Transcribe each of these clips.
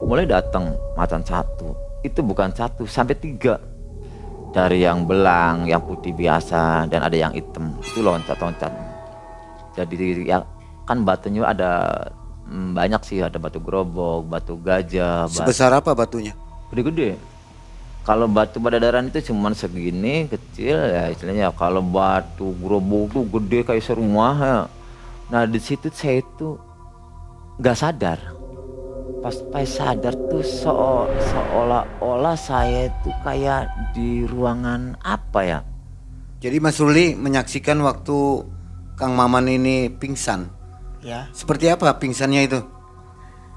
Mulai datang macan satu, itu bukan satu sampai tiga. Dari yang belang, yang putih biasa, dan ada yang hitam. Itu loncat-loncat. Jadi ya kan batunya ada banyak sih, ada batu gerobok, batu gajah, Sebesar apa batunya? gede-gede. Kalau batu Badadaran itu cuman segini kecil ya istilahnya. Kalau batu gerobok tuh gede kayak serumah ya. Nah di situ saya itu nggak sadar. Pas sadar tuh seolah-olah saya itu kayak di ruangan apa ya? Jadi Mas Ruli menyaksikan waktu Kang Maman ini pingsan. Ya, Seperti apa pingsannya itu?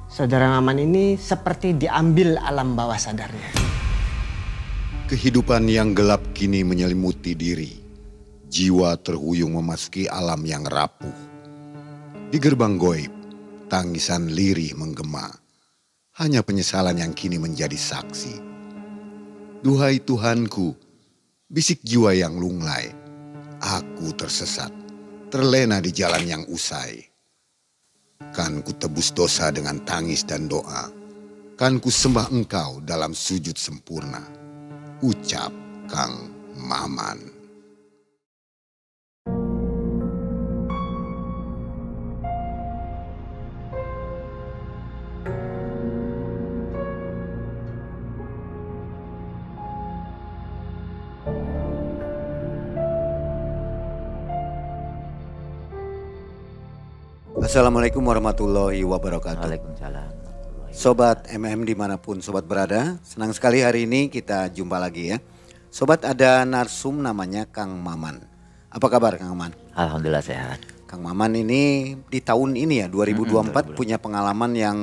saudara Maman ini seperti diambil alam bawah sadarnya. Kehidupan yang gelap kini menyelimuti diri. Jiwa terhuyung memasuki alam yang rapuh. Di gerbang goib, tangisan lirih menggema. Hanya penyesalan yang kini menjadi saksi. Duhai Tuhanku, bisik jiwa yang lunglai. Aku tersesat, terlena di jalan yang usai. Kan ku tebus dosa dengan tangis dan doa. Kan ku sembah engkau dalam sujud sempurna. Ucap Kang Maman. Assalamualaikum warahmatullahi wabarakatuh. Waalaikumsalam. Sobat MM dimanapun sobat berada, senang sekali hari ini kita jumpa lagi ya. Sobat, ada narsum namanya Kang Maman. Apa kabar Kang Maman? Alhamdulillah sehat. Kang Maman ini di tahun ini ya 2024 punya pengalaman yang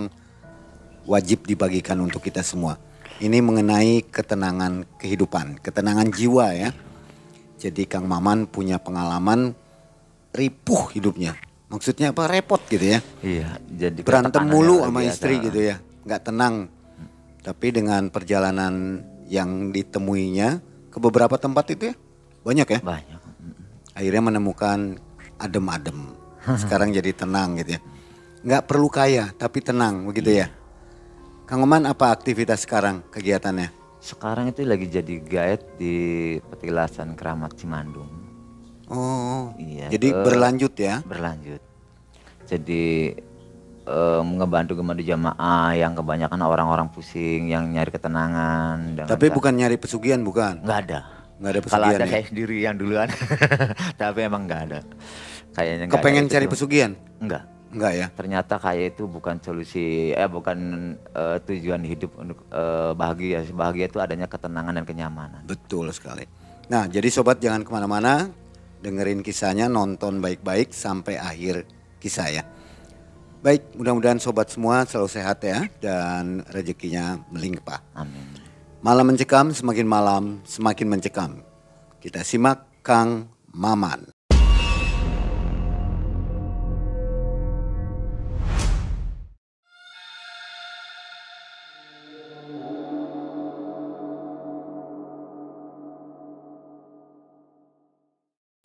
wajib dibagikan untuk kita semua. Ini mengenai ketenangan kehidupan, ketenangan jiwa ya. Jadi Kang Maman punya pengalaman ripuh hidupnya. Maksudnya apa? Repot gitu ya. Iya, jadi Berantem ketekanannya mulu luar sama biasa. istri gitu ya. Nggak tenang. Tapi dengan perjalanan yang ditemuinya ke beberapa tempat itu ya. Banyak ya. Banyak. Akhirnya menemukan adem-adem. Sekarang jadi tenang gitu ya. Nggak perlu kaya tapi tenang begitu ya. Kang Oman, apa aktivitas sekarang kegiatannya? Sekarang itu lagi jadi guide di Petilasan Keramat Cimandung. Oh Iya. jadi berlanjut ya. Berlanjut. Jadi ngebantu jamaah yang kebanyakan orang-orang pusing, yang nyari ketenangan. Tapi bukan nyari pesugihan bukan? Nggak ada. Nggak ada Kalau pesugihan ada ya? saya sendiri yang duluan. Tapi emang nggak ada. Kayaknya nggak ada Kepengen itu cari tuh. pesugihan? Enggak. Enggak ya? Ternyata kayak itu bukan solusi, bukan tujuan hidup untuk bahagia. Bahagia itu adanya ketenangan dan kenyamanan. Betul sekali. Nah jadi sobat jangan kemana-mana, dengerin kisahnya, nonton baik-baik sampai akhir kisah ya. Baik, mudah-mudahan sobat semua selalu sehat ya dan rezekinya melimpah. Amin. Malam mencekam, semakin malam semakin mencekam. Kita simak Kang Maman.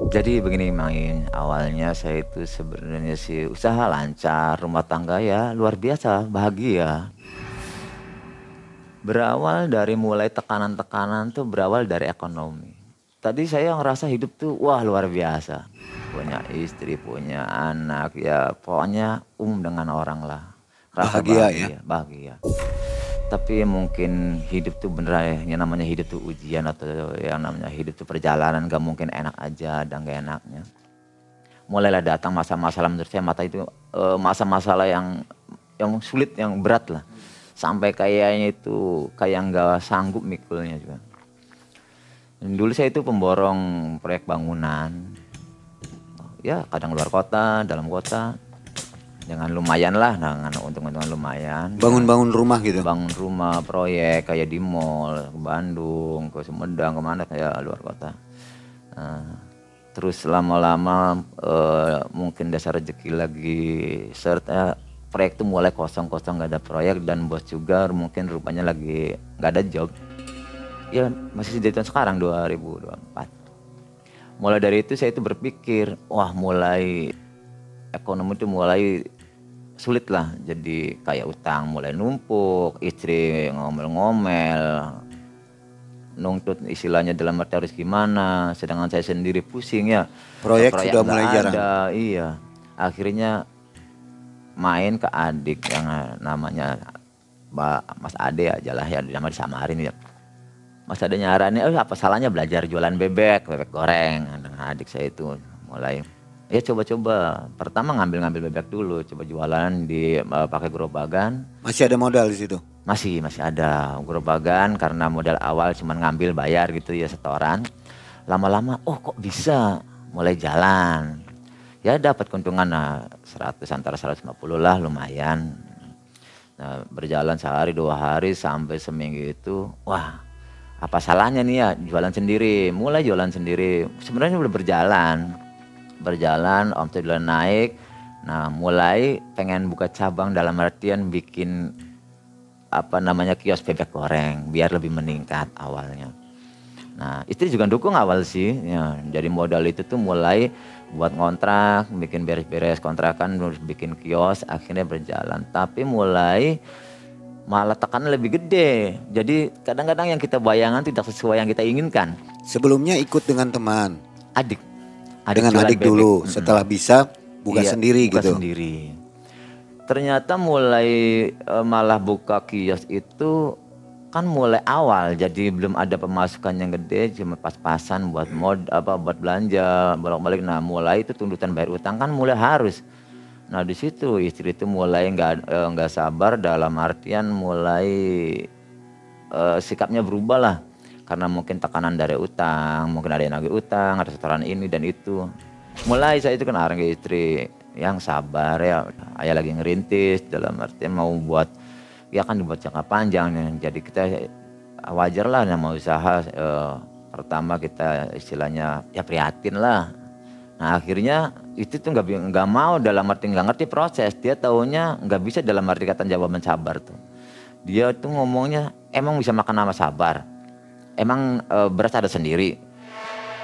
Jadi begini Main, awalnya saya itu sebenarnya sih usaha lancar, rumah tangga ya luar biasa, bahagia. Berawal dari mulai tekanan-tekanan tuh berawal dari ekonomi. Tadi saya ngerasa hidup tuh wah luar biasa. Punya istri, punya anak, ya pokoknya dengan orang lah. Rasa Bahagia ya? bahagia. Tapi mungkin hidup tuh bener ya, yang namanya hidup tuh ujian atau yang namanya hidup tuh perjalanan, gak mungkin enak aja dan gak enaknya. Mulailah datang masa-masalah, menurut saya masa-masalah yang sulit, yang berat lah. Sampai kayaknya itu kayak gak sanggup mikulnya juga. Dan dulu saya itu pemborong proyek bangunan. Ya kadang luar kota, dalam kota. Dengan lumayan lah, dengan untung-untungan lumayan. Bangun-bangun rumah gitu? Bangun rumah, proyek kayak di mall, ke Bandung, ke Sumedang, kemana kayak luar kota. Terus lama-lama mungkin dasar rezeki lagi, serta proyek itu mulai kosong-kosong, gak ada proyek dan bos juga mungkin rupanya lagi gak ada job. Ya masih di tahun sekarang 2024. Mulai dari itu saya itu berpikir, wah mulai ekonomi itu mulai sulit lah. Jadi kayak utang mulai numpuk, istri ngomel-ngomel, nuntut istilahnya dalam arti harus gimana. Sedangkan saya sendiri pusing ya. Proyek sudah mulai nggak jarang. ada, iya. Akhirnya main ke adik yang namanya Mas Ade aja lah ya, nama disamarin ya. Mas Ade nyaranin, apa salahnya belajar jualan bebek goreng. Dengan adik saya itu mulai, ya coba-coba. Pertama ngambil bebek dulu, coba jualan di pakai gerobakan. Masih ada modal di situ? Masih ada gerobakan karena modal awal cuma ngambil bayar gitu ya setoran. Lama-lama, kok bisa, mulai jalan. Ya dapat keuntungan 100 antara 150 lah lumayan. Nah, berjalan sehari 2 hari sampai seminggu itu, wah apa salahnya nih ya jualan sendiri. Mulai jualan sendiri, sebenarnya udah berjalan, omset udah naik. Nah mulai pengen buka cabang dalam artian bikin kios bebek goreng biar lebih meningkat awalnya. Nah istri juga dukung awal sih, ya, jadi modal itu tuh mulai buat ngontrak, bikin beres-beres kontrakan, bikin kios, akhirnya berjalan. Tapi mulai malah tekanan lebih gede. Jadi kadang-kadang yang kita bayangkan tidak sesuai yang kita inginkan. Sebelumnya ikut dengan teman? Adik Dengan adik bebek dulu, setelah bisa buka sendiri buka gitu? Sendiri. Ternyata mulai malah buka kios itu kan mulai awal, jadi belum ada pemasukan yang gede, cuma pas-pasan buat buat belanja bolak-balik. Nah mulai itu tuntutan bayar utang kan mulai harus. Nah di situ istri itu mulai nggak sabar, dalam artian mulai sikapnya berubah lah, karena mungkin tekanan dari utang, mungkin ada yang nagih utang, ada setoran ini dan itu. Mulai saya itu kan arang ke istri yang sabar ya, ayah lagi ngerintis dalam artian mau buat ya kan dibuat jangka panjang. Jadi kita wajar lah nama usaha, pertama kita istilahnya ya prihatin lah. Nah akhirnya itu tuh nggak mau, dalam arti nggak ngerti proses. Dia taunya nggak bisa dalam arti kata jawaban sabar tuh. Dia tuh ngomongnya emang bisa makan nama sabar, emang beras ada sendiri.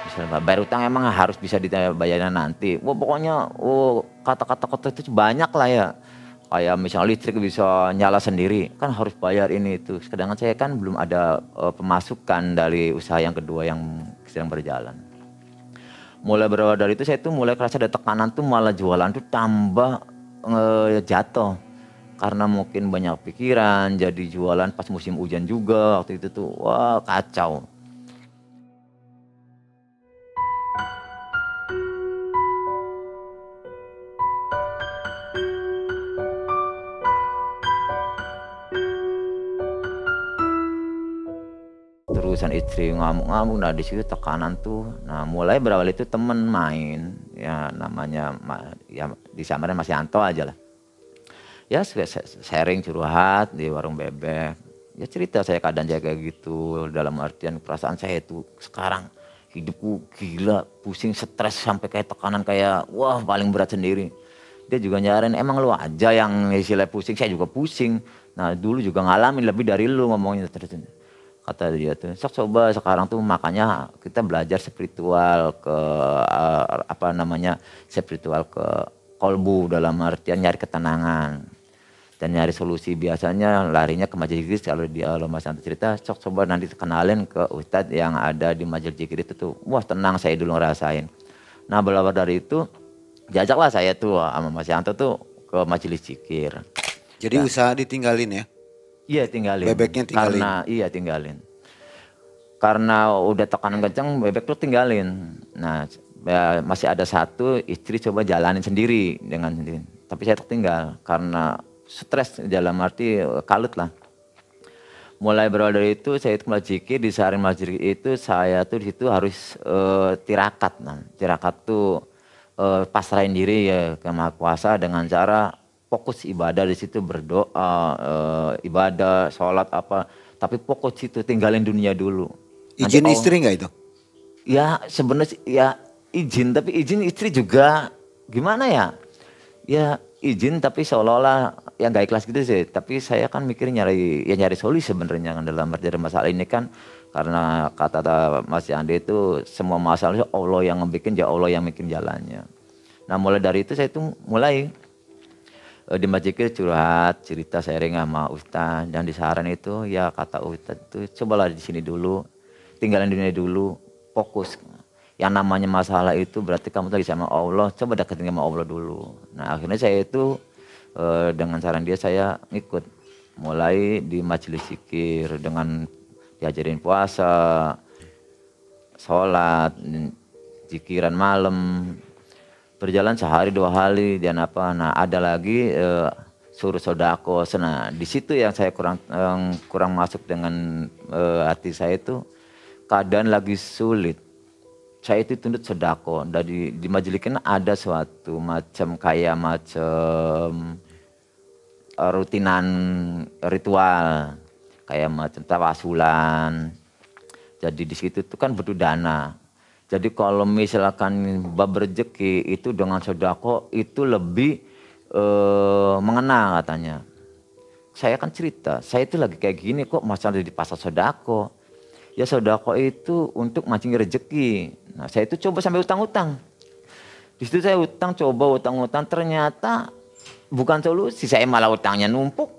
Misalnya bayar utang emang harus bisa dibayarnya nanti. Wah pokoknya kata-kata itu banyak lah ya. Kayak misalnya listrik bisa nyala sendiri, kan harus bayar ini itu. Sedangkan saya kan belum ada pemasukan dari usaha yang kedua yang sedang berjalan. Mulai berawal dari itu saya tuh mulai kerasa ada tekanan tuh, malah jualan tuh tambah jatuh. Karena mungkin banyak pikiran, jadi jualan pas musim hujan juga waktu itu tuh, wah kacau. Terusan istri ngamuk-ngamuk, nah di situ tekanan tuh. Nah mulai berawal itu temen main, ya namanya ya disamarin Mas Yanto aja lah. Ya sharing curhat di warung bebek. Ya cerita saya keadaan saya kayak gitu, dalam artian perasaan saya itu sekarang hidupku gila, pusing, stres sampai kayak tekanan kayak wah paling berat sendiri. Dia juga nyaranin, emang lu aja yang istilah pusing, saya juga pusing. Nah dulu juga ngalamin lebih dari lu ngomongnya terus. Kata dia tuh, sok coba sekarang tuh makanya kita belajar spiritual ke spiritual ke kolbu, dalam artian nyari ketenangan dan nyari solusi. Biasanya larinya ke Majelis Zikir. Kalau dia Mas Yanto cerita, sok coba nanti kenalin ke Ustadz yang ada di Majelis Zikir itu tuh, wah tenang saya dulu ngerasain. Nah berawal dari itu diajaklah saya tuh sama Mas Yanto tuh ke Majelis Zikir. Jadi usaha ditinggalin ya? Iya tinggalin. Bebeknya tinggalin? Tinggalin. Karena udah tekanan kencang, bebek tuh tinggalin. Nah ya, masih ada satu, istri coba jalanin sendiri dengan sendiri. Tapi saya tertinggal karena stres, dalam arti kalut lah. Mulai berawal dari itu saya itu mulai zikir, di saring masjid itu saya tuh di situ harus tirakat. Nah, tirakat tuh pasrahin diri ya ke Maha Kuasa dengan cara fokus ibadah di situ, berdoa, ibadah, sholat apa, tapi fokus itu tinggalin dunia dulu. Izin istri nggak itu? Ya sebenarnya ya izin, tapi izin istri juga gimana ya? Ya izin tapi seolah-olah yang gak ikhlas gitu sih. Tapi saya kan mikir nyari solusi sebenarnya kan dalam arti masalah ini kan, karena kata Mas Yandi itu semua masalah Allah yang bikin, ya Allah yang bikin jalannya. Nah mulai dari itu saya tuh mulai di Masjid curhat, cerita sharing sama Ustadz, dan di saran itu ya kata Ustadz itu cobalah di sini dulu, tinggalin dunia dulu, fokus. Yang namanya masalah itu berarti kamu lagi sama Allah, coba deketin sama Allah dulu. Nah akhirnya saya itu dengan saran dia saya ngikut, mulai di majelis zikir dengan diajarin puasa, sholat, zikiran malam. Berjalan sehari 2 hari dan apa. Nah ada lagi suruh sodako. Nah di situ yang saya kurang masuk dengan hati saya itu keadaan lagi sulit. Saya itu tuntut sodako. Di majelis kan ada suatu macam rutinan ritual kayak macam tawasulan. Jadi di situ tuh kan butuh dana. Jadi kalau misalkan bab rezeki itu dengan sodako itu lebih mengena katanya. Saya kan cerita, saya itu lagi kayak gini kok masalah di pasar sodako. Ya sodako itu untuk mancing rezeki. Nah saya itu coba sampai utang-utang. Di situ saya coba utang-utang ternyata bukan solusi, saya malah utangnya numpuk.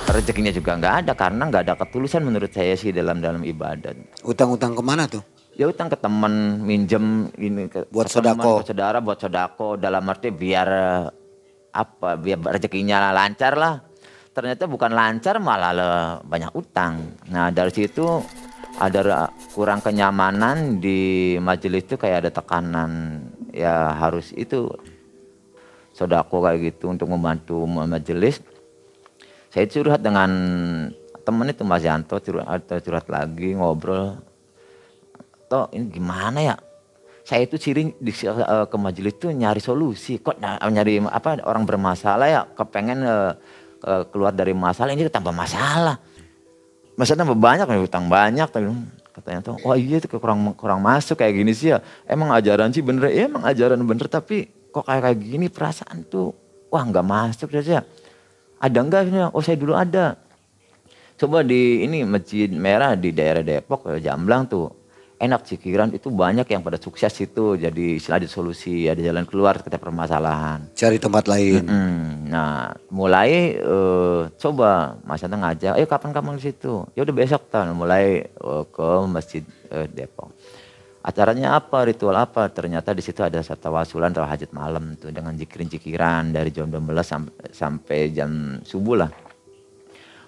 Rezekinya juga nggak ada karena nggak ada ketulusan menurut saya sih dalam ibadat. Utang-utang kemana tuh? Ya utang ke teman, minjem ini buat ke teman, sodako, ke saudara buat sodako dalam arti biar rezekinya lancar lah. Ternyata bukan lancar malah banyak utang. Nah dari situ ada kurang kenyamanan di majelis itu, kayak ada tekanan ya harus itu sodako kayak gitu untuk membantu majelis. Saya curhat dengan temen itu Mas Yanto, curhat lagi, ngobrol. Toh ini gimana ya? Saya itu sering ke majelis itu nyari solusi. Kok nyari orang bermasalah ya, kepengen keluar dari masalah, ini tambah masalah. Masalah tambah banyak, utang banyak. Katanya tuh, wah iya itu kurang masuk kayak gini sih ya. Emang ajaran sih bener, ya emang ajaran bener, tapi kok kayak gini perasaan tuh, wah nggak masuk saja. Ada enggak? Oh saya dulu ada. Coba di ini Masjid Merah di daerah Depok, Jamblang tuh. Enak zikiran itu banyak yang pada sukses itu. Jadi istilah ada solusi, ada jalan keluar ketika permasalahan. Cari tempat lain. Nah mulai coba Mas Anta ngajak, ayo kapan kamu di situ? Ya udah besok mulai ke Masjid Depok. Acaranya apa, ritual apa? Ternyata di situ ada tawasulan atau hajat malam tuh dengan zikiran-zikiran dari jam 12 sampai jam subuh lah.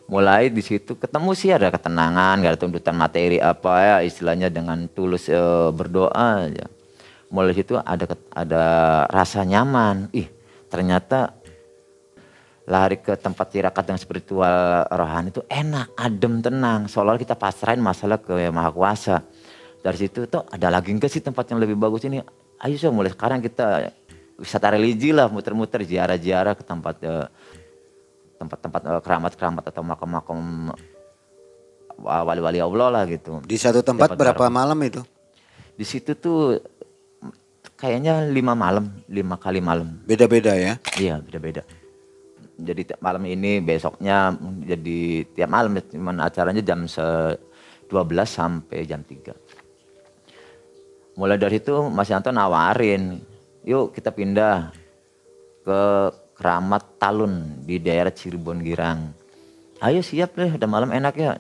Mulai di situ ketemu sih ada ketenangan, gak ada tuntutan materi apa ya, istilahnya dengan tulus berdoa aja. Mulai situ ada rasa nyaman. Ternyata lari ke tempat tirakat dengan spiritual rohani itu enak, adem, tenang. Seolah kita pasrahin masalah ke Yang Maha Kuasa. Dari situ tuh ada lagi enggak sih tempat yang lebih bagus ini? Ayo mulai sekarang kita wisata religi lah, muter-muter ziarah-ziarah ke tempat-tempat keramat-keramat atau makam-makam wali-wali Allah lah gitu. Di satu tempat berapa malam itu? Di situ tuh kayaknya 5 malam, 5 kali malam. Beda-beda ya? Iya beda-beda. Jadi malam ini besoknya jadi tiap malam, cuman acaranya jam 12 sampai jam 3. Mulai dari itu Mas Yanto nawarin, yuk kita pindah ke Keramat Talun di daerah Cirebon Girang. Ayo siap deh, udah malam enak ya.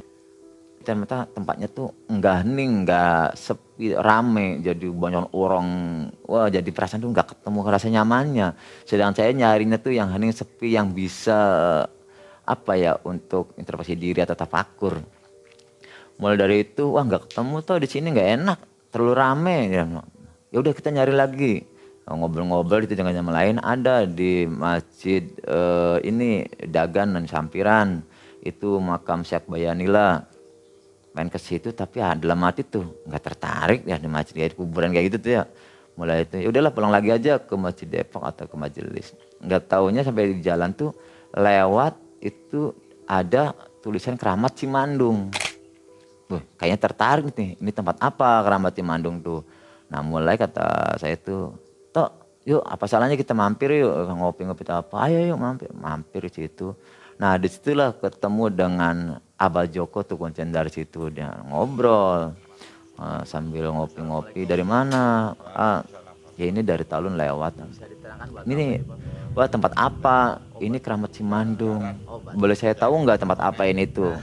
Ternyata tempatnya tuh enggak hening, enggak sepi, rame. Jadi banyak orang, wah jadi perasaan tuh enggak ketemu rasa nyamannya. Sedangkan saya nyarinya tuh yang hening, sepi, yang bisa untuk introspeksi diri atau tafakur. Mulai dari itu, wah enggak ketemu tuh di sini enggak enak. Terlalu rame, ya udah kita nyari lagi, ngobrol-ngobrol itu dengan yang lain. Ada di masjid ini Dagan dan Sampiran itu makam Syekh Bayanila, main ke situ tapi dalam hati tuh nggak tertarik ya di masjid kayak kuburan kayak gitu tuh ya. Mulai itu ya udahlah pulang lagi aja ke Masjid Depok atau ke majelis. Nggak taunya sampai di jalan tuh lewat itu ada tulisan Keramat Cimandung. Kayaknya tertarik nih, ini tempat apa Keramat Cimandung tuh. Nah mulai kata saya tuh, Tok yuk apa salahnya kita mampir yuk, ngopi-ngopi apa, ayo yuk mampir di situ. Nah disitulah ketemu dengan Abah Joko tuh kuncian dari situ, dia ngobrol sambil ngopi-ngopi. Dari mana? Ya ini dari tahun lewat. Ini wah tempat apa? Ini Keramat Cimandung. Boleh saya tahu nggak tempat apa ini tuh?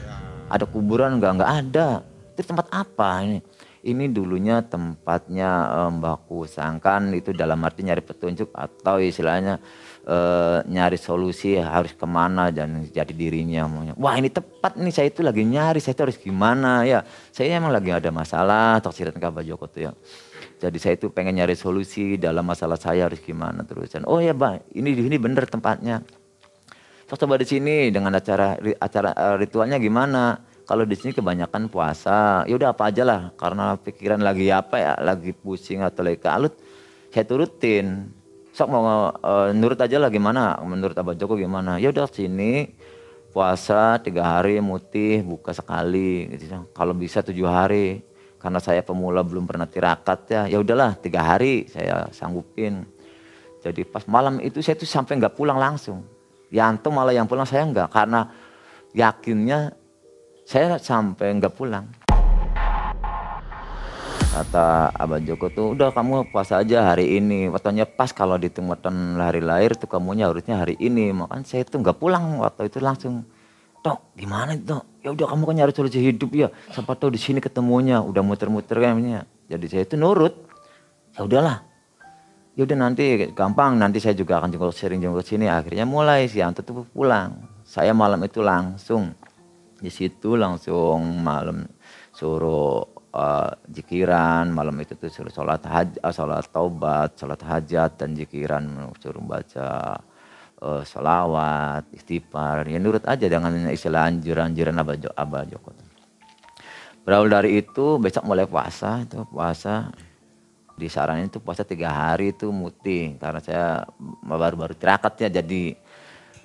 Ada kuburan nggak? Nggak ada. Itu tempat apa ini? Ini dulunya tempatnya Mbah Kusangkan, itu dalam arti nyari petunjuk atau istilahnya nyari solusi harus kemana dan jadi dirinya. Wah ini tepat nih, saya itu lagi nyari, saya itu harus gimana ya. Saya emang lagi ada masalah, tok cerita ke Abah Joko tuh ya. Jadi saya itu pengen nyari solusi dalam masalah saya harus gimana terusan. Oh ya Bang, ini bener tempatnya. Coba di sini dengan acara ritualnya gimana? Kalau di sini kebanyakan puasa, ya udah apa aja lah. Karena pikiran lagi apa ya, lagi pusing atau lagi kalut, saya turutin. Sok mau nurut aja lah gimana? Menurut Abah Joko gimana? Ya udah sini puasa 3 hari, mutih, buka sekali. Gitu. Kalau bisa 7 hari. Karena saya pemula belum pernah tirakat ya, ya udahlah 3 hari saya sanggupin. Jadi pas malam itu saya tuh sampai nggak pulang langsung. Yanto malah yang pulang, saya nggak, karena yakinnya saya sampai nggak pulang. Kata Abah Joko tuh, udah kamu puasa aja hari ini. Waktunya pas kalau ditemukan hari lahir tuh kamunya harusnya hari ini. Makanya saya tuh nggak pulang waktu itu langsung. Tok, gimana itu? Ya udah kamu kan nyari solusi hidup ya. Siapa tahu di sini ketemunya, udah muter-muter kayaknya. Jadi saya itu nurut. Ya udahlah. Ya udah nanti gampang, nanti saya juga akan sering jenguk sini. Akhirnya mulai si Anto tuh pulang. Saya malam itu langsung di situ langsung malam suruh jikiran, malam itu tuh suruh sholat taubat, sholat hajat dan jikiran, suruh baca sholawat, istighfar, ya nurut aja dengan istilah anjuran-anjuran Abah Joko. Berawal dari itu besok mulai puasa, itu puasa disaranin itu puasa 3 hari itu mutih karena saya baru-baru tirakat ya, jadi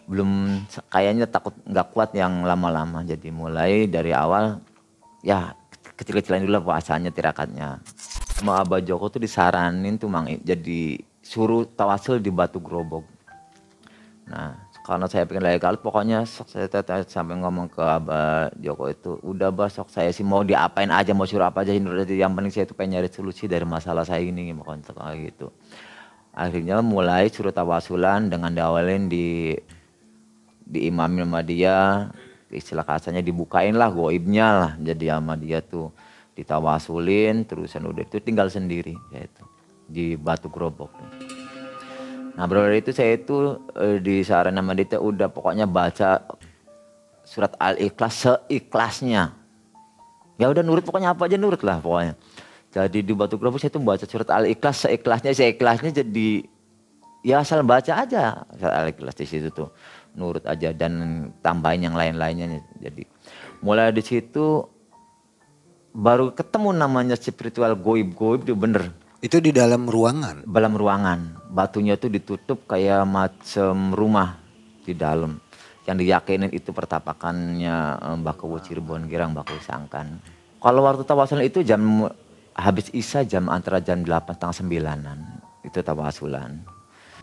belum kayaknya takut nggak kuat yang lama-lama, jadi mulai dari awal ya kecil-kecilan dulu puasanya tirakatnya. Sama Abah Joko tuh disaranin tuh Mang, jadi suruh tawasul di Batu Grobog. Nah, karena saya pengen lagi kalut, pokoknya sok saya sampai ngomong ke Abah Joko itu, udah Bah, sok saya sih mau diapain aja, mau suruh apa aja, yang penting saya itu pengen nyari solusi dari masalah saya ini, pokoknya kayak gitu. Akhirnya mulai suruh tawasulan dengan diawalin di imamin sama dia, istilah kasarnya dibukain lah goibnya lah, jadi sama dia tuh ditawasulin, terusan udah itu tinggal sendiri, yaitu di Batu Grobog. Nah berawal itu saya itu disaran sama dia udah pokoknya baca surat Al-Ikhlas seikhlasnya. Ya udah nurut, pokoknya apa aja nurut lah pokoknya. Jadi di Batu Grobog saya itu baca surat Al-Ikhlas seikhlasnya jadi ya asal baca aja surat Al-Ikhlas di situ tuh. Nurut aja dan tambahin yang lain-lainnya. Jadi mulai di situ baru ketemu namanya spiritual goib itu bener. Itu di dalam ruangan? Dalam ruangan. Batunya tuh ditutup kayak macam rumah di dalam. Yang diyakinin itu pertapakannya Mbah Kewu Cirebon Girang, Mbah Kusangkan. Kalau waktu tawasul itu jam habis Isya, antara jam 8:30-9-an. Itu tawasulan.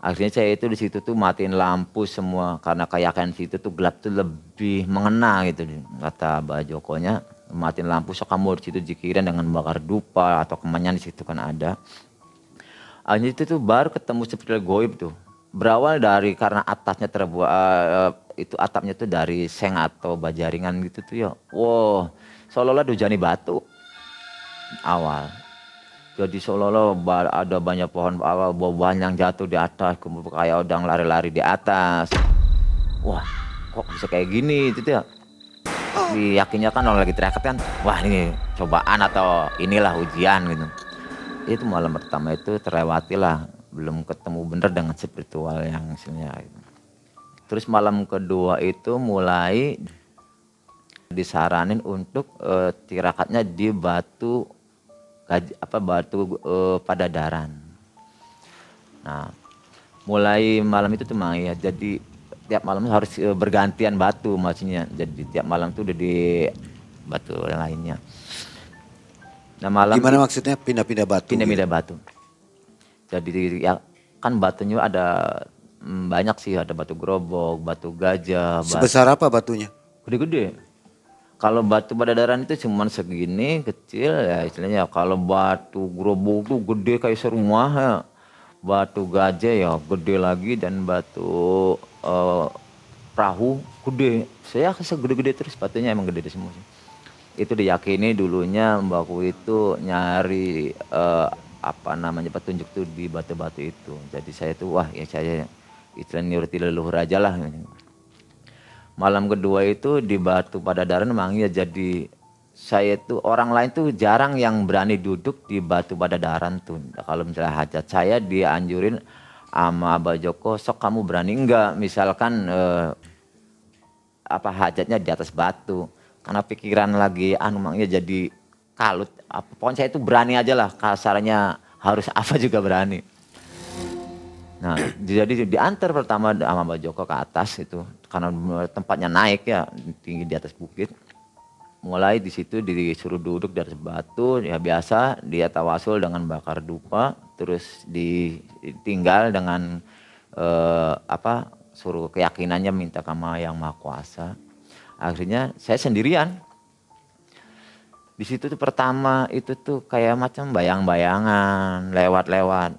Akhirnya saya itu di situ tuh matiin lampu semua karena keyakinan situ tuh gelap tuh lebih mengena gitu. Kata Mbah Jokonya, matiin lampu sok kamu di situ jikiran dengan bakar dupa atau kemenyan di situ kan ada. Akhirnya itu tuh baru ketemu spiritual goib tuh. Berawal dari karena atasnya terbuat itu atapnya tuh dari seng atau bajaringan gitu tuh ya. Wow, seolah-olah dihujani batu awal. Jadi seolah-olah ada banyak pohon awal buah yang jatuh di atas, kemudian kayak udang lari-lari di atas. Wah, kok bisa kayak gini itu ya. Yakinnya kan orang lagi teriak kan, wah ini cobaan atau inilah ujian gitu. Itu malam pertama itu terlewati lah, belum ketemu bener dengan spiritual yang istilahnya. Terus malam kedua itu mulai disaranin untuk tirakatnya di batu Padadaran. Nah, mulai malam itu tuh Mang ya, jadi tiap malam harus bergantian batu maksudnya. Jadi tiap malam tuh udah di batu lainnya. Nah malam gimana maksudnya pindah-pindah batu? Pindah-pindah batu. Jadi ya kan batunya ada banyak sih, ada batu grobok, batu gajah. Sebesar apa batunya? Gede-gede. Kalau batu Padadaran itu cuma segini kecil ya istilahnya. Kalau batu grobok tuh gede kayak serumah ya. batu gajah ya gede lagi, dan batu perahu gede. Saya segede-gede terus batunya, emang gede semua sih. Itu diyakini dulunya mbakku itu nyari apa namanya petunjuk tuh di batu-batu itu. Jadi saya tuh wah ya saya istilah nuruti leluhur aja lah. Malam kedua itu di Batu Padadaran memang ya, jadi saya tuh orang lain tuh jarang yang berani duduk di Batu Padadaran tuh. Kalau misalnya hajat saya dianjurin sama Abah Joko, sok kamu berani enggak misalkan apa hajatnya di atas batu. Karena pikiran lagi maknya jadi kalut. Pokoknya saya itu berani aja lah, kasarnya harus apa juga berani. Nah, jadi diantar pertama sama Mbak Joko ke atas itu, karena tempatnya naik ya, tinggi di atas bukit. Mulai di situ disuruh duduk di atas batu, ya biasa dia tawasul dengan bakar dupa, terus ditinggal dengan suruh keyakinannya minta sama Yang Maha Kuasa. Akhirnya saya sendirian. Di situ tuh pertama itu tuh kayak macam bayang-bayangan, lewat-lewat.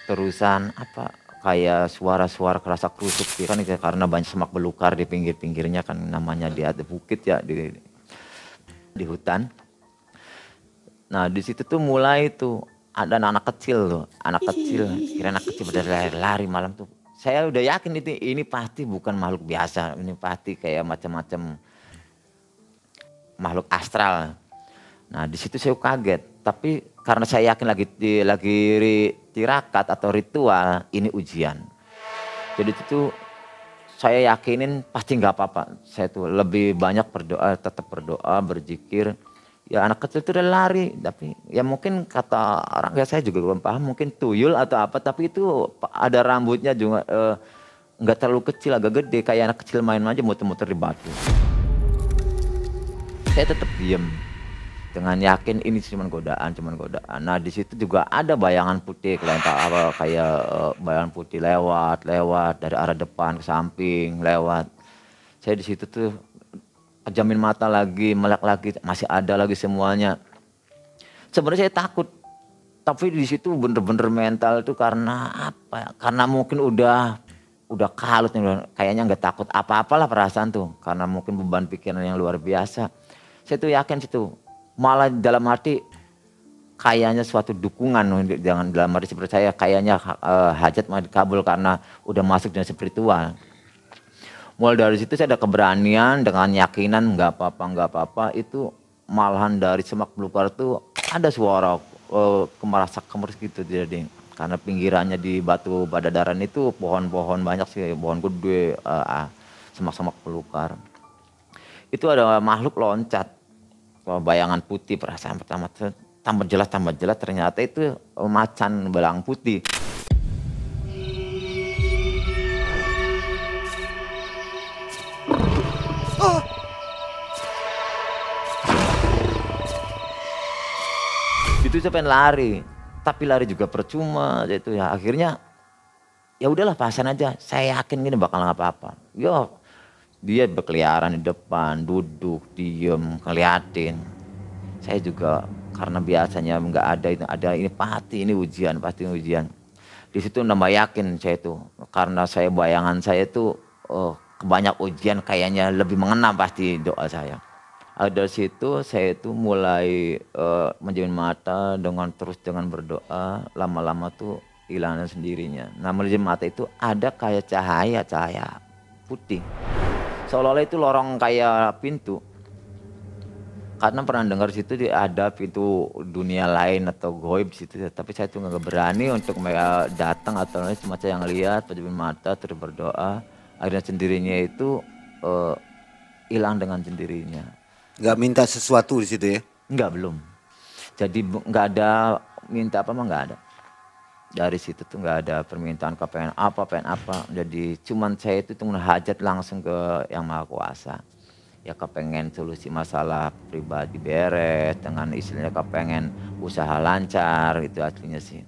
Terusan apa kayak suara-suara kerasa kerusuk kan, karena banyak semak belukar di pinggir-pinggirnya kan, namanya di atas bukit ya, di hutan. Nah di situ tuh mulai tuh ada anak kecil tuh, kira anak kecil berlari-lari malam tuh. Saya udah yakin ini pasti bukan makhluk biasa, ini pasti kayak macam-macam makhluk astral. Nah di situ saya kaget, tapi karena saya yakin lagi tirakat atau ritual, ini ujian. Jadi itu saya yakinin pasti nggak apa-apa. Saya tuh lebih banyak berdoa, tetap berdoa, berzikir. Ya anak kecil itu udah lari, tapi ya mungkin kata orang ya saya juga belum paham, mungkin tuyul atau apa, tapi itu ada rambutnya juga nggak terlalu kecil, agak gede kayak anak kecil main aja muter-muter di batu. Saya tetap diem dengan yakin ini cuman godaan. Nah di situ juga ada bayangan putih, kayak bayangan putih lewat dari arah depan ke samping lewat. Saya di situ tuh pejamin mata lagi, melek lagi, masih ada lagi semuanya. Sebenarnya saya takut, tapi di situ bener-bener mental itu karena apa? Karena mungkin udah kalut, kayaknya nggak takut apa-apalah perasaan tuh, karena mungkin beban pikiran yang luar biasa. Saya tuh yakin situ, malah dalam hati kayaknya suatu dukungan, jangan dalam arti seperti saya kayaknya hajat mau dikabul karena udah masuk dunia spiritual. Mulai dari situ saya ada keberanian dengan yakinan nggak apa-apa, itu malahan dari semak belukar tuh ada suara kemeras gitu, jadi karena pinggirannya di Batu Padadaran itu pohon-pohon banyak sih, pohon gede, semak-semak belukar. Itu ada makhluk loncat, bayangan putih, perasaan pertama tambah jelas ternyata itu macan belang putih. Itu saya pengen lari, tapi lari juga percuma itu ya. Akhirnya ya udahlah pasan aja, saya yakin gini bakal nggak apa-apa. Yo dia berkeliaran di depan, duduk diem ngeliatin. Saya juga karena biasanya nggak ada ini pasti ini ujian. Di situ nambah yakin saya itu, karena saya bayangan saya itu kebanyak ujian, kayaknya lebih mengena pasti doa saya. Dari situ saya itu mulai menjamin mata dengan berdoa, lama-lama tuh hilangnya sendirinya. Nah menjamin mata itu ada kayak cahaya putih, seolah-olah itu lorong kayak pintu. Karena pernah dengar situ ada pintu dunia lain atau goib situ, tapi saya tuh nggak berani untuk datang atau cuma saya yang lihat, menjamin mata terus berdoa. Akhirnya sendirinya itu hilang dengan sendirinya. Nggak minta sesuatu di situ ya? Enggak, belum. Jadi nggak ada minta apa mah nggak ada. Dari situ tuh nggak ada permintaan pengen apa. Jadi cuman saya itu tuh hajat langsung ke Yang Maha Kuasa. Ya kepengen solusi masalah pribadi beres, dengan istilahnya kepengen usaha lancar, itu aslinya sih.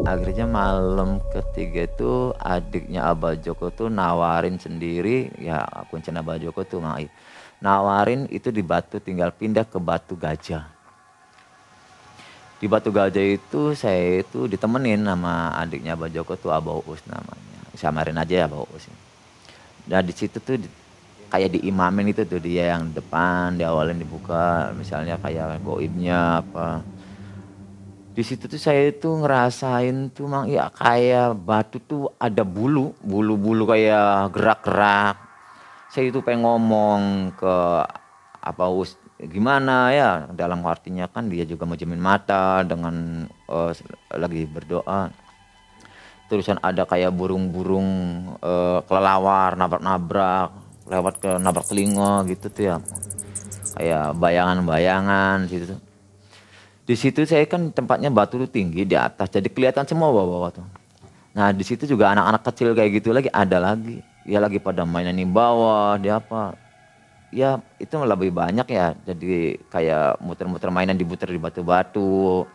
Akhirnya malam ketiga itu adiknya Abah Joko tuh nawarin sendiri, ya kuncen Abah Joko tuh ngai. Nawarin itu di Batu, tinggal pindah ke Batu Gajah. Di Batu Gajah itu saya itu ditemenin sama adiknya Abah Joko tuh Abah Uus namanya. Samarin aja ya Abah Uus. Nah di situ tuh kayak diimamin itu tuh dia yang depan, di awalnya dibuka, misalnya kayak goibnya apa. Di situ tuh saya itu ngerasain tuh mang ya kayak batu tuh ada bulu-bulu kayak gerak-gerak. Saya itu pengen ngomong ke apa gimana ya, dalam artinya kan dia juga menjamin mata dengan lagi berdoa. Terusan ada kayak burung-burung kelelawar nabrak-nabrak lewat ke nabrak telinga gitu tuh ya. Kayak bayangan-bayangan gitu. Di situ saya kan tempatnya batu tuh tinggi di atas, jadi kelihatan semua bawah-bawah tuh. Nah di situ juga anak-anak kecil kayak gitu lagi ada lagi, ya lagi pada mainan di bawah, dia apa? Ya itu lebih banyak ya, jadi kayak muter-muter mainan diputer di batu-batu.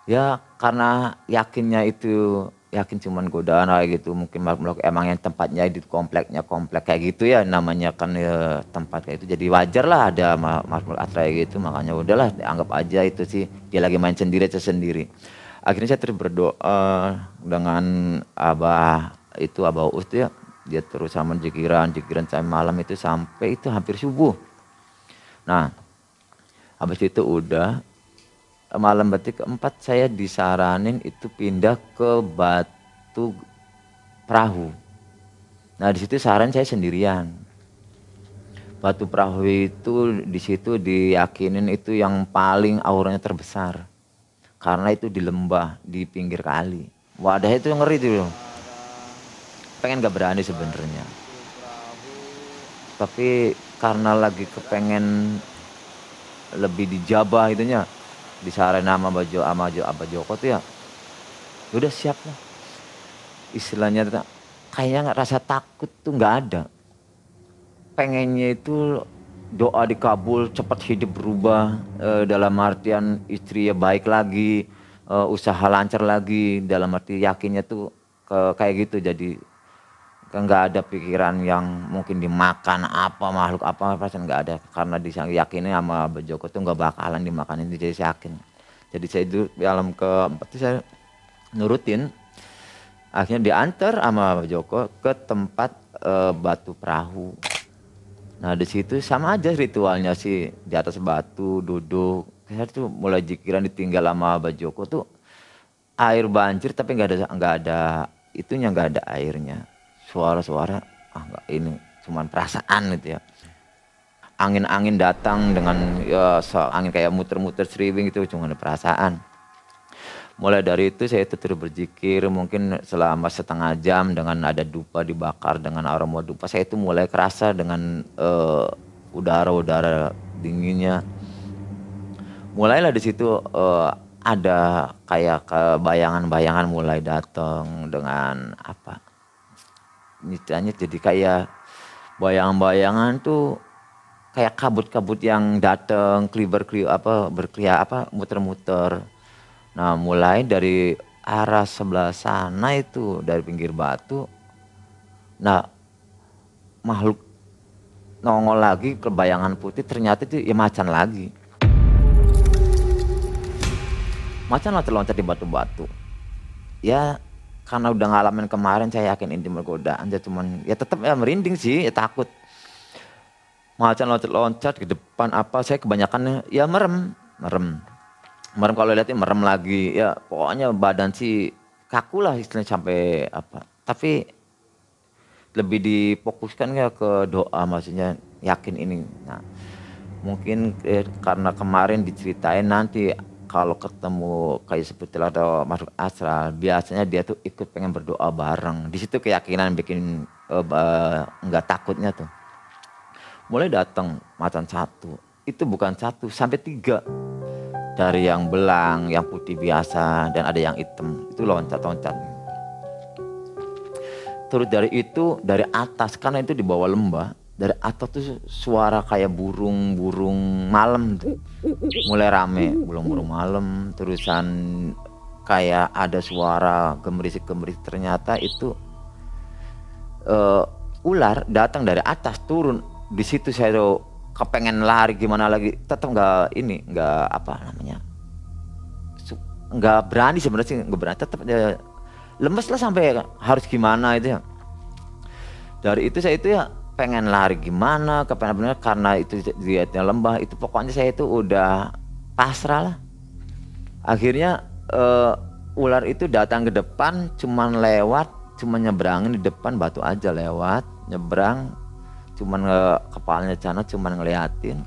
Ya karena yakinnya itu yakin cuman godaan kayak gitu, mungkin emang yang tempatnya di komplek kayak gitu ya, namanya kan ya, tempat kayak itu jadi wajar lah ada makhluk astral gitu, makanya udahlah anggap aja itu sih dia lagi main sendiri. Akhirnya saya terus berdoa dengan Abah Uus ya, dia terus sama jikiran sampai malam itu sampai itu hampir subuh. Nah habis itu udah malam berarti keempat saya disaranin itu pindah ke Batu Perahu. Nah di situ saran saya sendirian. Batu Perahu itu di situ diyakinin itu yang paling auranya terbesar. Karena itu di lembah, di pinggir kali. Wadah itu ngeri tuh. Pengen gak berani sebenarnya. Tapi karena lagi kepengen lebih dijabah itunya. Disaran nama Abah Joko tuh ya udah siap lah istilahnya kayaknya rasa takut tuh nggak ada, pengennya itu doa dikabul cepat hidup berubah dalam artian istri ya baik lagi, usaha lancar lagi, dalam arti yakinnya tuh kayak gitu, jadi nggak ada pikiran yang mungkin dimakan apa makhluk apa perasaan nggak ada, karena diyakinnya sama Abah Joko tuh nggak bakalan dimakan ini, jadi saya yakin. Jadi saya dulu dalam keempat itu saya nurutin, akhirnya diantar sama Abah Joko ke tempat Batu Perahu. Nah di situ sama aja ritualnya sih, di atas batu duduk, saya tuh mulai jikiran ditinggal sama Abah Joko tuh air banjir tapi nggak ada itunya, nggak ada airnya. Suara-suara enggak, ini cuman perasaan gitu ya. Angin-angin datang dengan ya angin kayak muter-muter seriwing, itu cuma perasaan. Mulai dari itu saya terus berzikir mungkin selama setengah jam dengan ada dupa dibakar dengan aroma dupa. Saya itu mulai kerasa dengan udara-udara dinginnya. Mulailah di situ ada kayak bayangan-bayangan mulai datang dengan apa? Nyitanya jadi kayak bayangan-bayangan tuh kayak kabut-kabut yang datang muter-muter. Nah mulai dari arah sebelah sana itu dari pinggir batu, nah makhluk nongol lagi ke bayangan putih, ternyata itu ya macan lagi. Macan loncat-loncat di batu-batu. Ya karena udah ngalamin kemarin, saya yakin ini godaan aja, cuman ya tetap ya merinding sih, ya takut. Macan loncat-loncat ke depan apa, saya kebanyakan ya merem kalau lihatin merem lagi, ya pokoknya badan sih kaku lah istilahnya sampai apa. Tapi lebih difokuskan ya ke doa, maksudnya yakin ini. Nah mungkin karena kemarin diceritain nanti kalau ketemu kayak seperti ada makhluk astral, biasanya dia tuh ikut pengen berdoa bareng. Di situ keyakinan bikin nggak takutnya tuh. Mulai datang macan satu, itu bukan satu sampai 3. Dari yang belang, yang putih biasa, dan ada yang hitam, itu loncat-loncat. Terus dari itu dari atas, karena itu di bawah lembah, dari atas tuh suara kayak burung malam tuh. Mulai rame, burung malam, terusan kayak ada suara gemerisik-gemerisik, ternyata itu ular datang dari atas turun. Di situ saya kepengen lari gimana lagi, tetap nggak berani sebenarnya sih, nggak berani, tetap lemes lah sampai harus gimana itu ya. Dari itu saya itu ya pengen lari gimana, kepengen bener karena itu lihatnya lembah itu, pokoknya saya itu udah pasrah lah. Akhirnya ular itu datang ke depan, cuman nyebrangin di depan batu aja, lewat nyebrang, cuman kepalanya cana, cuman ngeliatin.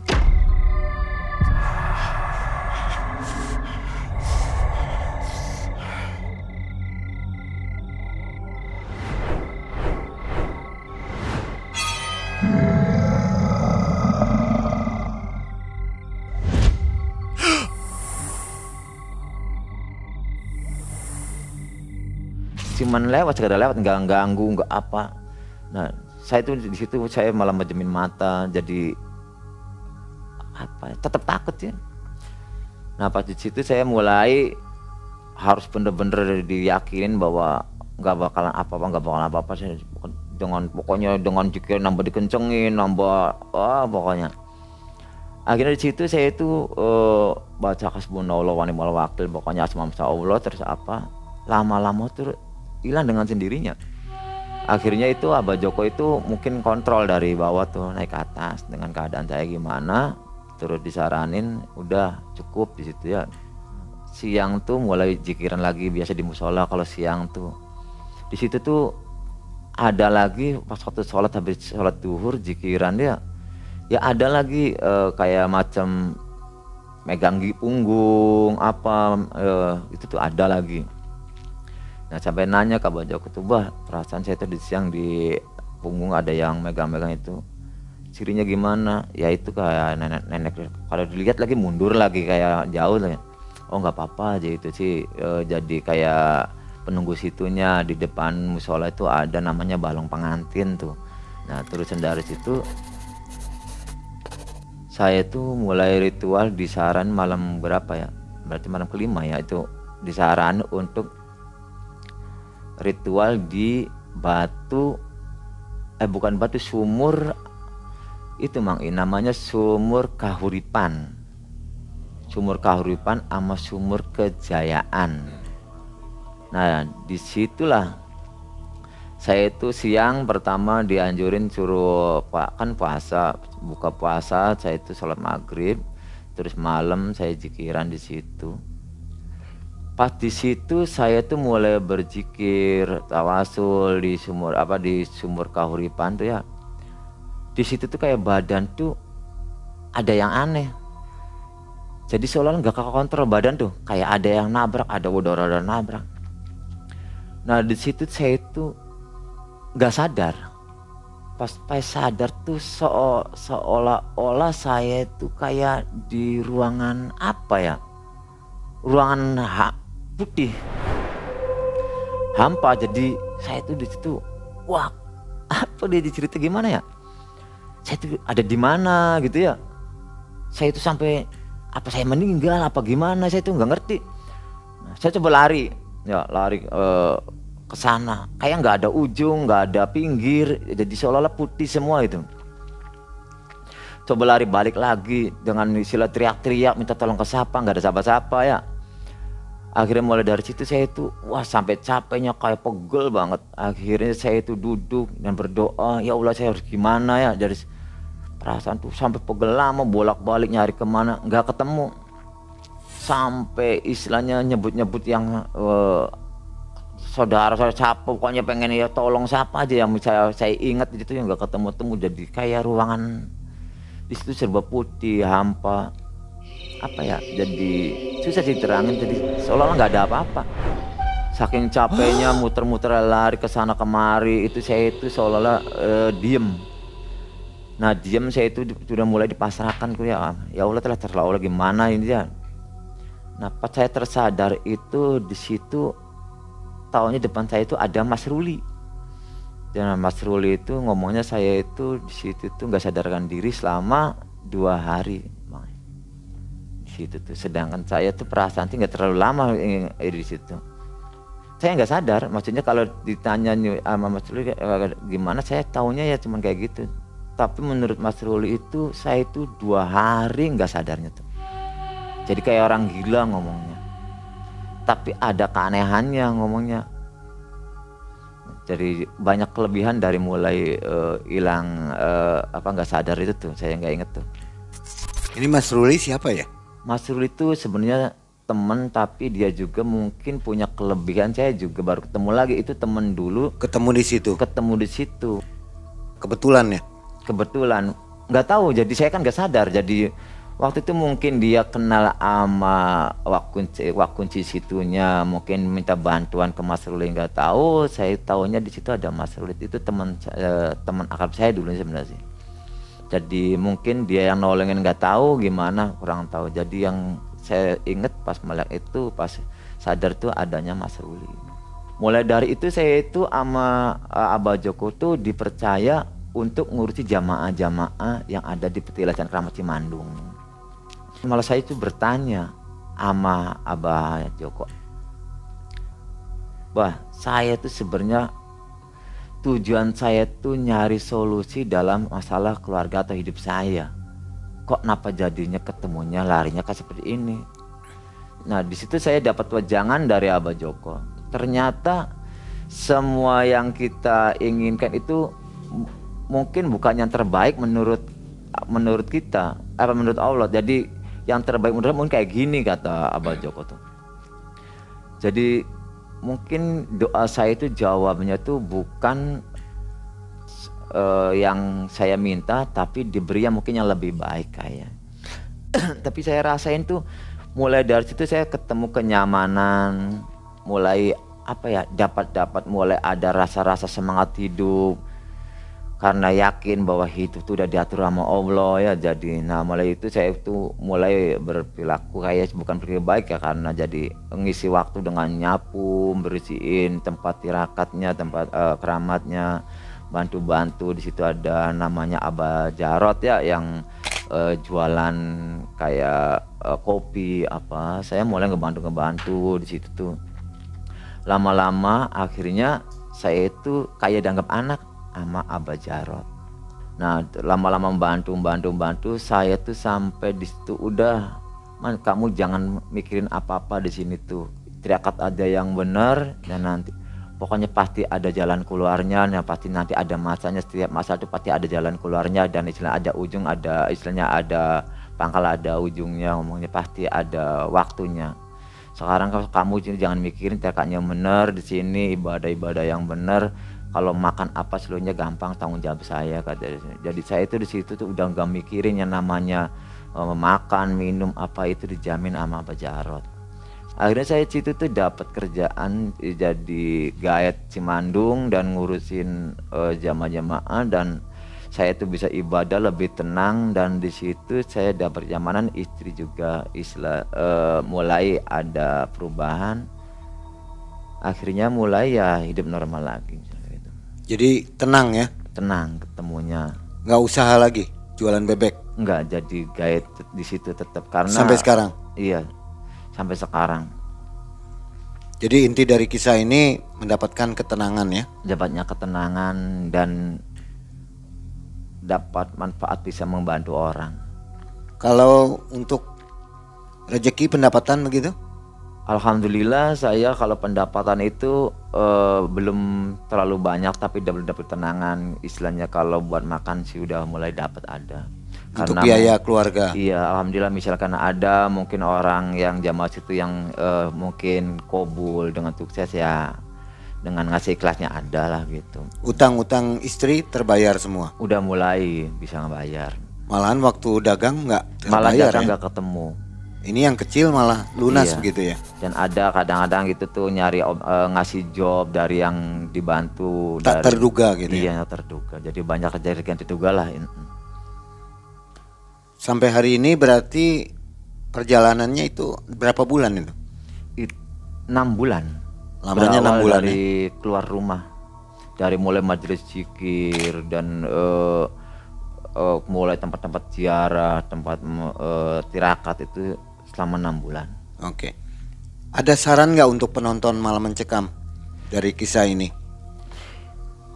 Cuman lewat, sekedar lewat, nggak ganggu, nggak apa. Nah, saya tuh di situ saya malah menjemin mata, jadi apa? Tetap takut ya. Nah, pas di situ saya mulai harus bener-bener diyakinin bahwa nggak bakalan apa-apa. Saya pokoknya dengan jika nambah dikencengin, pokoknya. Akhirnya di situ saya itu baca hasbunallah wa ni'mal wakil, pokoknya asma Allah, terus apa? Lama-lama tuh hilang dengan sendirinya. Akhirnya itu Abah Joko itu mungkin kontrol dari bawah tuh naik ke atas dengan keadaan saya gimana, terus disaranin udah cukup di situ ya. Siang tuh mulai zikiran lagi, biasa di musola kalau siang tuh. Di situ tuh ada lagi pas waktu sholat, habis sholat duhur zikiran dia. Ya ada lagi kayak macam megang punggung apa itu tuh ada lagi. Nah, sampai nanya ke Abah Joko tuh, bah, perasaan saya tuh di siang di punggung ada yang megang-megang itu. Cirinya gimana? Ya itu kayak nenek-nenek. Kalau dilihat lagi mundur lagi kayak jauh lah. Oh nggak apa-apa aja itu sih. Jadi kayak penunggu situnya di depan musola itu ada namanya balong pengantin tuh. Nah, terus dari situ saya tuh mulai ritual di Saran malam berapa ya? Berarti malam kelima ya, itu di Saran untuk ritual di batu bukan batu, sumur itu Mang, namanya sumur kahuripan. Sumur kahuripan sama sumur kejayaan. Nah, disitulah saya itu siang pertama dianjurin suruh kan puasa, buka puasa, saya itu sholat maghrib, terus malam saya zikiran di situ. Pas di situ saya tuh mulai berzikir tawasul di sumur kahuripan tuh ya. Di situ tuh kayak badan tuh ada yang aneh. Jadi seolah-olah nggak kekontrol badan tuh, kayak ada yang nabrak, ada udara nabrak. Nah, di situ saya itu nggak sadar. Pas sadar tuh seolah-olah saya itu kayak di ruangan apa ya? Ruangan putih, hampa. Jadi saya tuh di situ, wah, apa dia cerita gimana ya? Saya tuh ada di mana gitu ya? Saya itu sampai apa saya meninggal apa gimana? Saya tuh nggak ngerti. Nah, saya coba lari ke sana, kayak nggak ada ujung, nggak ada pinggir, jadi seolah-olah putih semua itu. Coba lari balik lagi dengan istilah teriak-teriak minta tolong ke siapa, nggak ada siapa-siapa ya. Akhirnya mulai dari situ saya itu wah sampai capeknya kayak pegel banget. Akhirnya saya itu duduk dan berdoa, ya Allah saya harus gimana ya, dari perasaan tuh sampai pegel lama bolak-balik nyari kemana nggak ketemu. Sampai istilahnya nyebut-nyebut yang saudara siapa, pokoknya pengen ya tolong siapa aja yang saya ingat itu yang nggak ketemu-temu. Jadi kayak ruangan di situ serba putih, hampa. Apa ya, jadi susah diterangin, jadi seolah-olah nggak ada apa-apa. Saking capeknya muter-muter lari ke sana kemari itu saya itu seolah-olah diem. Nah, diem saya itu sudah mulai dipasrahkan ya Allah telah terlalu gimana ini ya. Nah, pas saya tersadar itu di situ tahunnya depan saya itu ada Mas Ruli. Dan Mas Ruli itu ngomongnya saya itu di situ tuh nggak sadarkan diri selama 2 hari. situ tuh. Sedangkan saya tuh perasaan tuh nggak terlalu lama di situ. Saya nggak sadar, maksudnya kalau ditanya sama Mas Ruli gimana, saya taunya ya cuman kayak gitu. Tapi menurut Mas Ruli itu saya itu 2 hari nggak sadarnya tuh. Jadi kayak orang gila ngomongnya. Tapi ada keanehannya ngomongnya. Jadi banyak kelebihan dari mulai hilang nggak sadar itu tuh, saya nggak inget tuh. Ini Mas Ruli siapa ya? Mas Ruli itu sebenarnya teman, tapi dia juga mungkin punya kelebihan. Saya juga baru ketemu lagi, itu teman dulu. Ketemu di situ. Ketemu di situ. Kebetulan ya? Kebetulan. Nggak tahu, jadi saya kan nggak sadar. Jadi waktu itu mungkin dia kenal sama wak kunci situnya, mungkin minta bantuan ke Mas Ruli, nggak tahu. Saya tahunya di situ ada Mas Ruli, itu teman akrab saya dulu sebenarnya sih. Jadi mungkin dia yang nolongin, nggak tahu gimana, kurang tahu. Jadi yang saya inget pas melihat itu, pas sadar tuh adanya Mas Ruli. Mulai dari itu saya itu sama Abah Joko tuh dipercaya untuk ngurusi jamaah-jamaah yang ada di Petilasan Keramat Cimandung. Malah saya itu bertanya sama Abah Joko, "Bah, saya tuh sebenarnya tujuan saya tuh nyari solusi dalam masalah keluarga atau hidup saya. Kok kenapa jadinya ketemunya larinya kayak seperti ini?" Nah, di situ saya dapat wejangan dari Abah Joko. Ternyata semua yang kita inginkan itu mungkin bukan yang terbaik menurut kita, menurut Allah. Jadi yang terbaik menurut mungkin kayak gini, kata Abah Joko tuh. Jadi mungkin doa saya itu jawabnya tuh bukan yang saya minta, tapi diberi yang mungkin yang lebih baik kayak. Tapi saya rasain tuh mulai dari situ saya ketemu kenyamanan, mulai dapat mulai ada rasa-rasa semangat hidup, karena yakin bahwa hidup itu udah diatur sama Allah ya. Jadi mulai itu saya itu mulai berperilaku kayak bukan perilaku baik ya, karena jadi ngisi waktu dengan nyapu, bersihin tempat tirakatnya, tempat keramatnya, bantu-bantu. Di situ ada namanya Abah Jarot ya, yang jualan kayak kopi apa. Saya mulai ngebantu di situ tuh. Lama-lama akhirnya saya itu kayak dianggap anak sama Abah Jarot. Nah, lama-lama membantu, saya tuh sampai di situ udah, "Man, kamu jangan mikirin apa-apa di sini tuh. Tirakat aja yang benar, dan nanti pokoknya pasti ada jalan keluarnya. Nah, pasti nanti ada masanya, setiap masa itu pasti ada jalan keluarnya, dan istilah ada ujung, ada istilahnya ada pangkal, ada ujungnya, ngomongnya pasti ada waktunya. Sekarang kamu jangan mikirin tirakatnya benar di sini, ibadah-ibadah yang benar. Kalau makan apa seluruhnya gampang, tanggung jawab saya," kata. Jadi saya itu di situ tuh udah nggak mikirin yang namanya makan, minum apa, itu dijamin sama Abah Jarot. Akhirnya saya situ tuh dapat kerjaan jadi guide Cimandung dan ngurusin jamaah-jamaah, dan saya tuh bisa ibadah lebih tenang. Dan di situ saya dapat kenyamanan, istri juga mulai ada perubahan. Akhirnya mulai ya hidup normal lagi. Jadi tenang ya? Tenang ketemunya. Nggak usaha lagi jualan bebek? Enggak, jadi guide di situ tetap, karena sampai sekarang? Iya, sampai sekarang. Jadi inti dari kisah ini mendapatkan ketenangan ya? Dapatnya ketenangan dan dapat manfaat, bisa membantu orang. Kalau untuk rezeki pendapatan begitu? Alhamdulillah saya kalau pendapatan itu belum terlalu banyak, tapi dapat ketenangan. Istilahnya kalau buat makan sih udah mulai dapat ada. Untuk biaya keluarga? Iya, alhamdulillah. Misalkan ada mungkin orang yang jamaah situ yang mungkin kabul dengan sukses ya, dengan ngasih ikhlasnya ada lah gitu. Utang-utang istri terbayar semua? Udah mulai bisa ngebayar. Malahan waktu dagang nggak terbayar? Malah dagang ya? nggak ketemu. Ini yang kecil malah lunas Iya. begitu ya? Dan ada kadang-kadang gitu tuh nyari ngasih job dari yang dibantu. Tak terduga gitu ya? Iya, terduga. Jadi banyak kejadian terduga lah. Sampai hari ini berarti perjalanannya itu berapa bulan itu? 6 bulan. Lamanya 6 bulan dari keluar rumah. Dari mulai majelis zikir dan mulai tempat-tempat ziarah, tempat tirakat itu selama 6 bulan. Oke. Ada saran nggak untuk penonton Malam Mencekam dari kisah ini?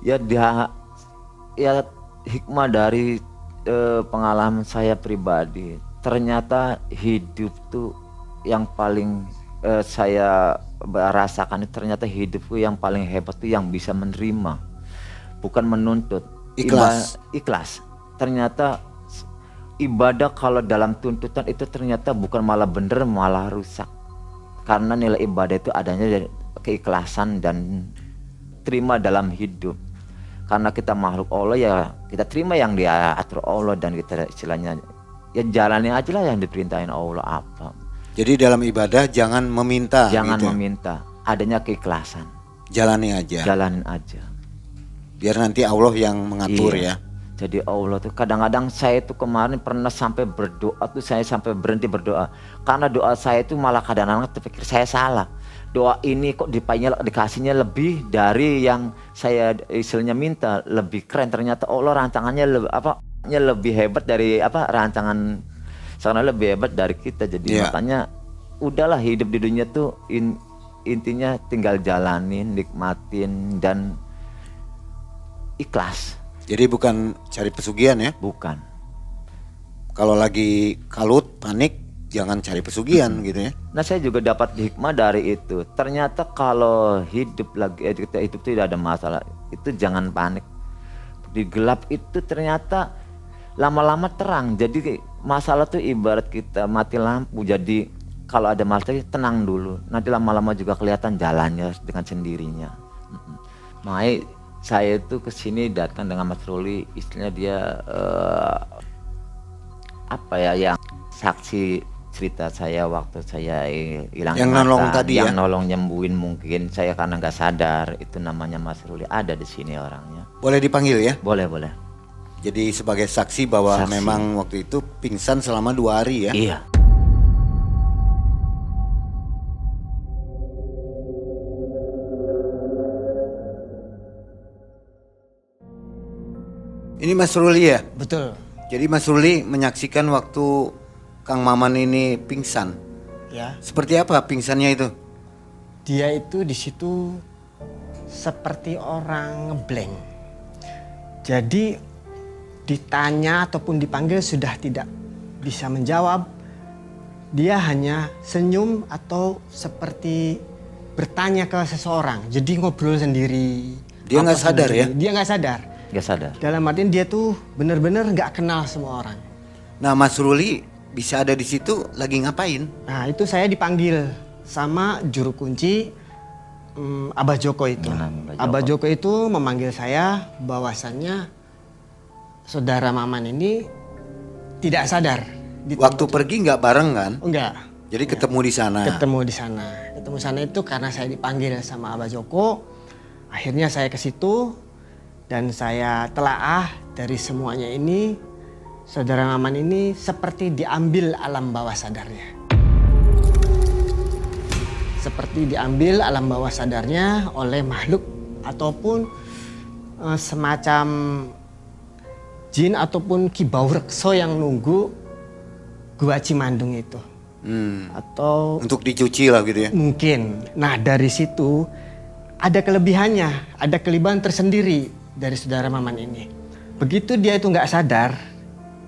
Ya hikmah dari pengalaman saya pribadi. Ternyata hidup tuh yang paling saya rasakan, ternyata hidupku yang paling hebat tuh yang bisa menerima, bukan menuntut. Ikhlas. Ternyata ibadah kalau dalam tuntutan itu ternyata bukan malah bener, malah rusak. Karena nilai ibadah itu adanya dari keikhlasan dan terima dalam hidup. Karena kita makhluk Allah, ya kita terima yang diatur Allah, dan kita istilahnya ya jalani aja lah yang diperintahin Allah apa. Jadi dalam ibadah jangan meminta. Jangan gitu. meminta, adanya keikhlasan. Jalani aja. Jalanin aja. Biar nanti Allah yang mengatur ya. Jadi Allah tuh kadang-kadang saya tuh kemarin pernah sampai berdoa tuh, saya sampai berhenti berdoa. Karena doa saya itu malah kadang-kadang terpikir saya salah. Doa ini kok dikasihnya lebih dari yang saya istilahnya minta, lebih keren. Ternyata Allah rancangannya lebih hebat dari rancangan sana, lebih hebat dari kita. Jadi makanya udahlah, hidup di dunia tuh intinya tinggal jalanin, nikmatin, dan ikhlas. Jadi bukan cari pesugihan ya? Bukan. Kalau lagi kalut, panik, jangan cari pesugihan gitu ya. Nah, saya juga dapat hikmah dari itu. Ternyata kalau hidup kita hidup tidak ada masalah, itu jangan panik. Di gelap itu ternyata lama-lama terang. Jadi masalah tuh ibarat kita mati lampu. Jadi kalau ada masalah tenang dulu. Nanti lama-lama juga kelihatan jalannya dengan sendirinya. Makanya saya itu kesini datang dengan Mas Ruli, istilahnya dia yang saksi cerita saya waktu saya hilang yang ingatan, nolong tadi yang ya? nolong nyembuhin mungkin saya karena nggak sadar. Itu namanya Mas Ruli, ada di sini orangnya. Boleh dipanggil ya? Boleh. Jadi sebagai saksi bahwa Saksi. memang waktu itu pingsan selama 2 hari ya? Iya. Ini Mas Ruli ya? Betul. Jadi Mas Ruli menyaksikan waktu Kang Maman ini pingsan. Ya. Seperti apa pingsannya itu? Dia itu di situ seperti orang ngeblank. Jadi ditanya ataupun dipanggil sudah tidak bisa menjawab. Dia hanya senyum atau seperti bertanya ke seseorang. Jadi ngobrol sendiri. Dia nggak sadar ya? Dia nggak sadar. Nggak sadar. Dalam artian dia tuh benar-benar nggak kenal semua orang. Nah Mas Ruli bisa ada di situ lagi ngapain? Nah itu saya dipanggil sama juru kunci Abah Joko itu. Abah Joko itu memanggil saya bahwasannya saudara Maman ini tidak sadar. Waktu pergi nggak bareng kan? Enggak. Jadi ketemu di sana. Ketemu di sana. Ketemu sana itu karena saya dipanggil sama Abah Joko. Akhirnya saya ke situ dan saya telaah dari semuanya ini. Saudara Maman ini seperti diambil alam bawah sadarnya. Seperti diambil alam bawah sadarnya oleh makhluk ataupun semacam jin ataupun kibau rekso yang nunggu Gua Cimandung itu. Atau untuk dicuci lah gitu ya? Mungkin. Nah dari situ ada kelebihannya, ada kelebihan tersendiri dari saudara Maman ini. Begitu dia itu nggak sadar,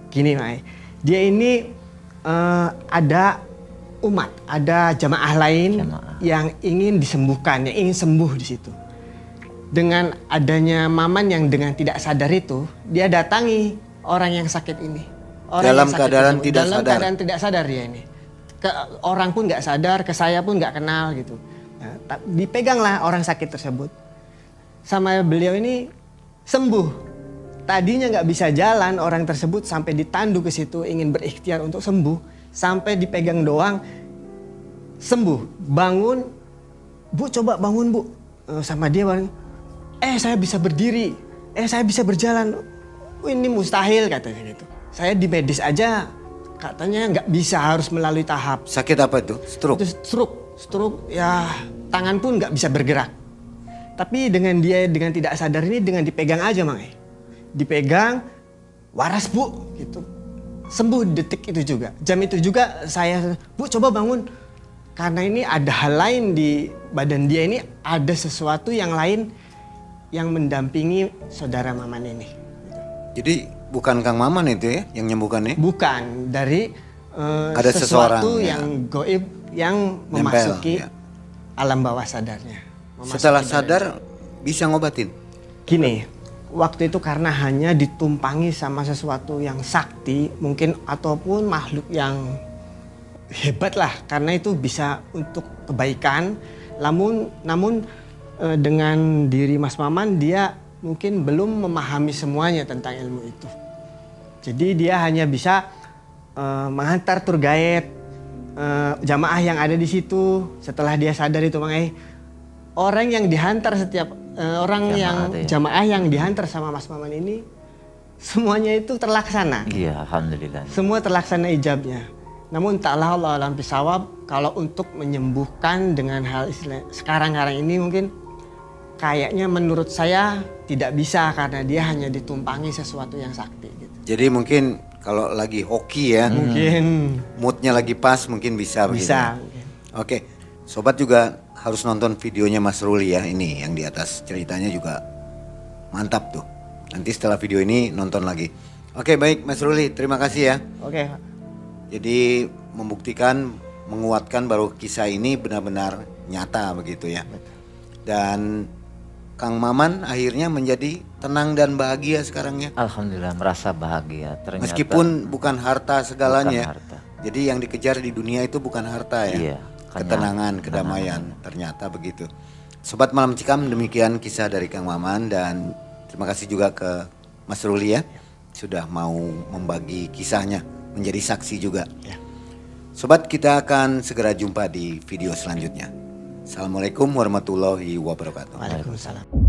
gini Mai, dia ini ada umat, ada jamaah lain yang ingin disembuhkan, yang ingin sembuh di situ. Dengan adanya Maman yang dengan tidak sadar itu, dia datangi orang yang sakit ini. Orang dalam yang sakit keadaan tersebut. tidak dalam sadar. keadaan tidak sadar dia ini. Ke orang pun nggak sadar, ke saya pun nggak kenal gitu. Nah, dipeganglah orang sakit tersebut. Sama beliau ini sembuh. Tadinya nggak bisa jalan orang tersebut sampai ditandu ke situ ingin berikhtiar untuk sembuh. Sampai dipegang doang sembuh. Bangun, Bu coba bangun Bu. Sama dia bareng. Saya bisa berdiri. Saya bisa berjalan. Ini mustahil katanya gitu. Saya di medis aja katanya nggak bisa, harus melalui tahap. Sakit apa itu? Stroke? Itu stroke ya tangan pun nggak bisa bergerak. Tapi dengan dia dengan tidak sadar ini dengan dipegang aja Mang. Dipegang, waras Bu gitu. sembuh detik itu juga. Jam itu juga saya, Bu coba bangun. Karena ini ada hal lain di badan dia ini, ada sesuatu yang lain yang mendampingi saudara Maman ini. Jadi bukan Kang Maman itu ya yang nyembuhkannya? Bukan, dari ada sesuatu seseorang, yang goib yang Nempel, memasuki ya. alam bawah sadarnya. Memasuki Setelah badan. sadar bisa ngobatin? Gini, waktu itu karena hanya ditumpangi sama sesuatu yang sakti mungkin ataupun makhluk yang hebat lah, karena itu bisa untuk kebaikan. Namun dengan diri Mas Maman dia mungkin belum memahami semuanya tentang ilmu itu. Jadi dia hanya bisa menghantar tour guide jamaah yang ada di situ. Setelah dia sadar itu orang yang dihantar setiap jamaah yang dihantar sama Mas Maman ini semuanya itu terlaksana. Iya, alhamdulillah. Semua terlaksana ijabnya. Namun taklah Allah alam bisawab, kalau untuk menyembuhkan dengan hal istilah sekarang ini mungkin kayaknya menurut saya tidak bisa karena dia hanya ditumpangi sesuatu yang sakti gitu. Jadi mungkin kalau lagi hoki ya, Mungkin moodnya lagi pas mungkin bisa. bisa. Begitu. Oke, sobat juga harus nonton videonya Mas Ruli ya, ini yang di atas ceritanya juga mantap tuh. Nanti setelah video ini nonton lagi. Oke, baik Mas Ruli, terima kasih ya. Oke, Pak. Jadi membuktikan, menguatkan bahwa kisah ini benar-benar nyata begitu ya. Dan Kang Maman akhirnya menjadi tenang dan bahagia sekarang ya. Alhamdulillah merasa bahagia. Ternyata Meskipun bukan harta segalanya. bukan harta. Jadi yang dikejar di dunia itu bukan harta ya. Iya, Ketenangan, kedamaian, ternyata begitu. Sobat Malam Cikam, demikian kisah dari Kang Maman, dan terima kasih juga ke Mas Ruli ya. Sudah mau membagi kisahnya, menjadi saksi juga. Ya. Sobat, kita akan segera jumpa di video selanjutnya. Assalamualaikum warahmatullahi wabarakatuh. Waalaikumsalam.